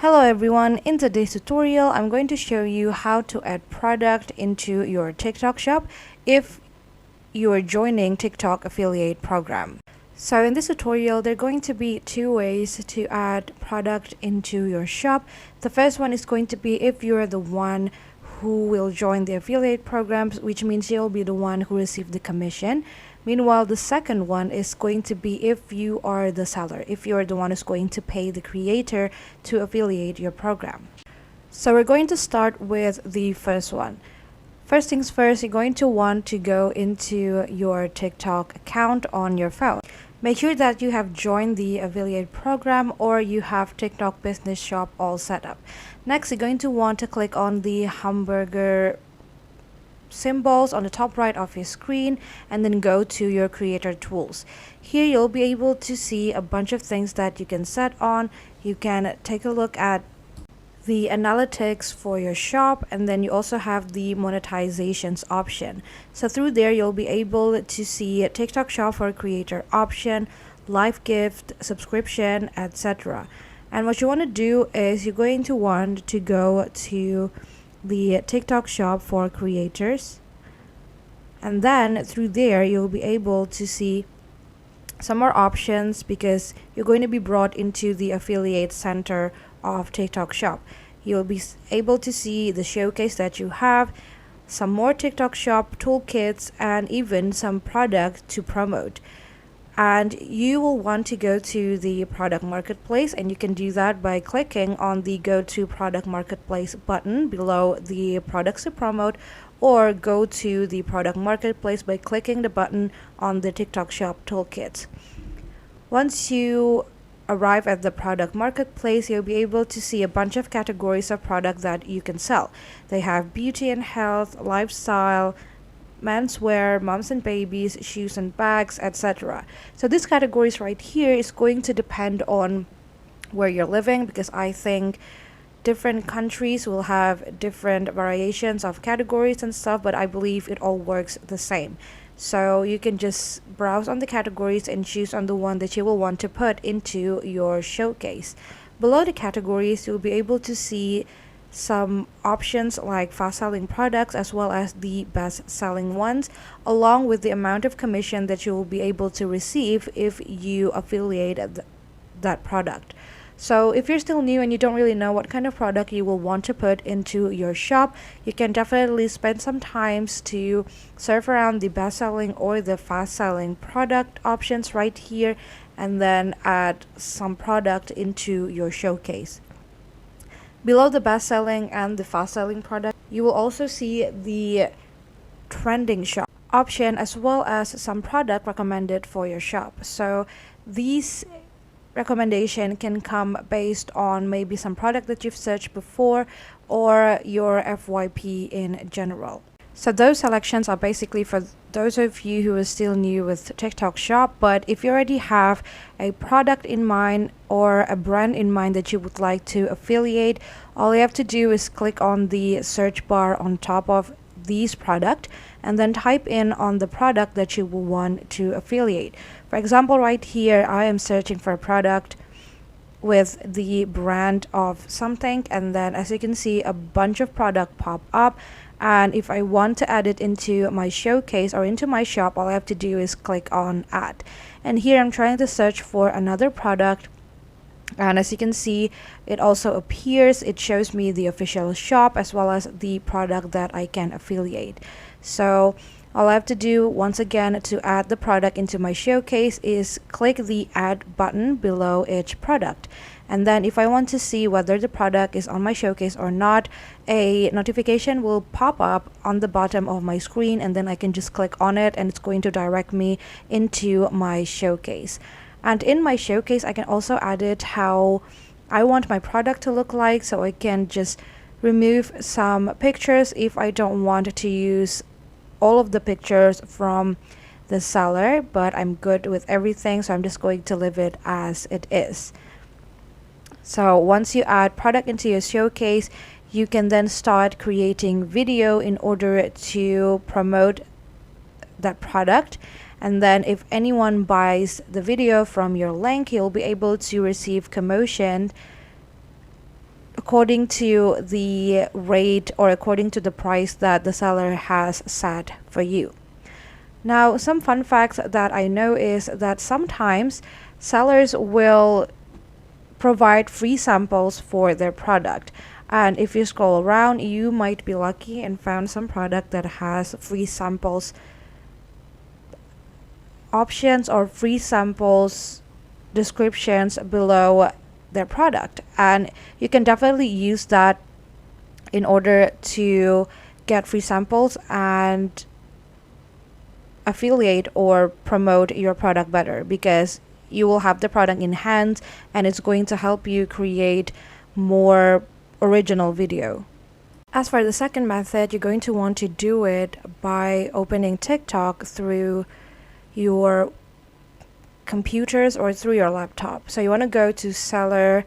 Hello everyone, in today's tutorial I'm going to show you how to add product into your TikTok shop if you are joining TikTok affiliate program. So in this tutorial there are going to be two ways to add product into your shop. The first one is going to be if you're the one who will join the affiliate programs, which means you'll be the one who receive the commission. Meanwhile, the second one is going to be if you are the seller, if you're the one who's going to pay the creator to affiliate your program. So we're going to start with the first one. First things first, you're going to want to go into your TikTok account on your phone. Make sure that you have joined the affiliate program or you have TikTok business shop all set up. Next, you're going to want to click on the hamburger symbols on the top right of your screen and then go to your creator tools. Here you'll be able to see a bunch of things that you can set on. You can take a look at the analytics for your shop, and then you also have the monetizations option. So through there you'll be able to see a TikTok shop for creator option, live gift, subscription, etc. And what you want to do is you're going to want to go to the TikTok shop for creators, and then through there you'll be able to see some more options because you're going to be brought into the affiliate center of TikTok shop. You'll be able to see the showcase that you have, some more TikTok shop toolkits, and even some product to promote. And you will want to go to the product marketplace, and you can do that by clicking on the go to product marketplace button below the products to promote, or go to the product marketplace by clicking the button on the TikTok shop toolkit. Once you arrive at the product marketplace, you'll be able to see a bunch of categories of product that you can sell. They have beauty and health, lifestyle, menswear, moms and babies, shoes and bags, etc. So these categories right here is going to depend on where you're living, because I think different countries will have different variations of categories and stuff, but I believe it all works the same. So you can just browse on the categories and choose on the one that you will want to put into your showcase. Below the categories, you'll be able to see some options like fast selling products as well as the best selling ones, along with the amount of commission that you will be able to receive if you affiliate that product. So if you're still new and you don't really know what kind of product you will want to put into your shop, you can definitely spend some time to surf around the best selling or the fast selling product options right here, and then add some product into your showcase. Below the best selling and the fast selling product, you will also see the trending shop option as well as some product recommended for your shop. So these recommendation can come based on maybe some product that you've searched before or your FYP in general. So those selections are basically for those of you who are still new with TikTok shop, but if you already have a product in mind or a brand in mind that you would like to affiliate, all you have to do is click on the search bar on top of these product and then type in on the product that you will want to affiliate. For example, right here I am searching for a product with the brand of something, and then as you can see a bunch of product pop up, and if I want to add it into my showcase or into my shop, all I have to do is click on add. And here I'm trying to search for another product, and as you can see it also appears, it shows me the official shop as well as the product that I can affiliate. So all I have to do once again to add the product into my showcase is click the add button below each product. And then if I want to see whether the product is on my showcase or not, a notification will pop up on the bottom of my screen, and then I can just click on it and it's going to direct me into my showcase. And in my showcase I can also edit how I want my product to look like, so I can just remove some pictures if I don't want to use all of the pictures from the seller, but I'm good with everything, so I'm just going to leave it as it is. So once you add product into your showcase, you can then start creating video in order to promote that product. And then if anyone buys the video from your link, you'll be able to receive commission according to the rate or according to the price that the seller has set for you. Now, some fun facts that I know is that sometimes sellers will provide free samples for their product. And if you scroll around, you might be lucky and found some product that has free samples options or free samples descriptions below their product. And you can definitely use that in order to get free samples and affiliate or promote your product better, because you will have the product in hand and it's going to help you create more original video. As for the second method, you're going to want to do it by opening TikTok through your computers or through your laptop. So you want to go to seller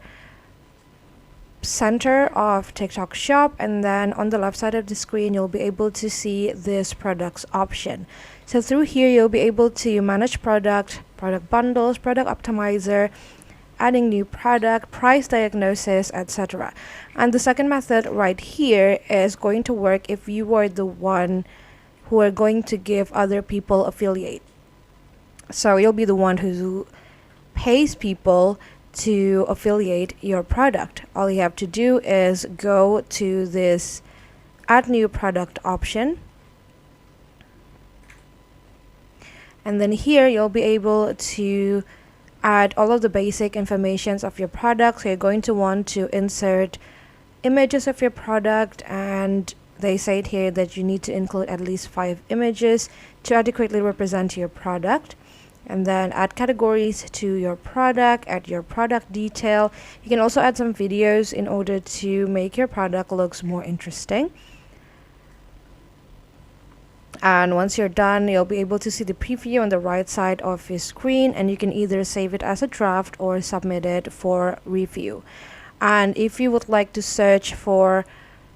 center of TikTok shop, and then on the left side of the screen you'll be able to see this products option. So through here you'll be able to manage product bundles, product optimizer, adding new product, price diagnosis, etc. And the second method right here is going to work if you are the one who are going to give other people affiliate. So you'll be the one who pays people to affiliate your product. All you have to do is go to this add new product option, and then here you'll be able to add all of the basic informations of your product. So you're going to want to insert images of your product, and they say it here that you need to include at least 5 images to adequately represent your product. And then add categories to your product, add your product detail. You can also add some videos in order to make your product looks more interesting. And once you're done, you'll be able to see the preview on the right side of your screen, and you can either save it as a draft or submit it for review. And if you would like to search for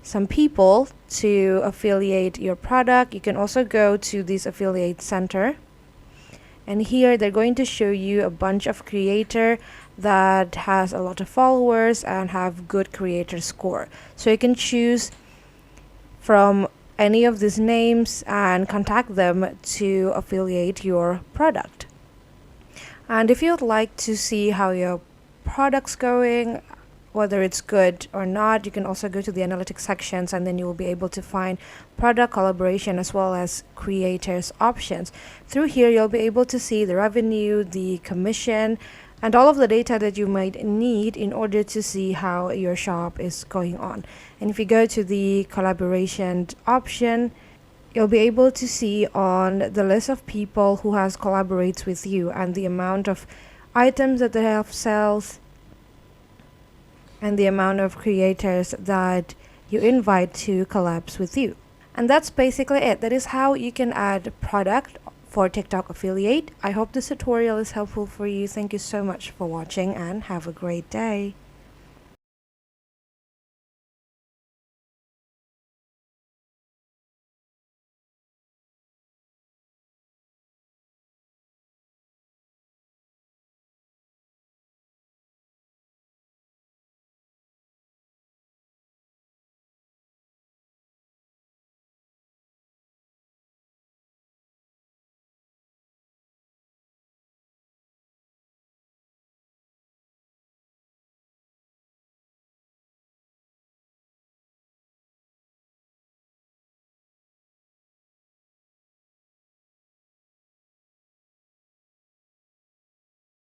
some people to affiliate your product, you can also go to this affiliate center. And here they're going to show you a bunch of creator that has a lot of followers and have good creator score. So you can choose from any of these names and contact them to affiliate your product. And if you'd like to see how your product's going, whether it's good or not, you can also go to the analytics sections, and then you will be able to find product collaboration as well as creators options. Through here you'll be able to see the revenue, the commission, and all of the data that you might need in order to see how your shop is going on. And if you go to the collaboration option, you'll be able to see on the list of people who has collaborates with you and the amount of items that they have sales and the amount of creators that you invite to collabs with you. And that's basically it. That is how you can add product for TikTok affiliate. I hope this tutorial is helpful for you. Thank you so much for watching and have a great day.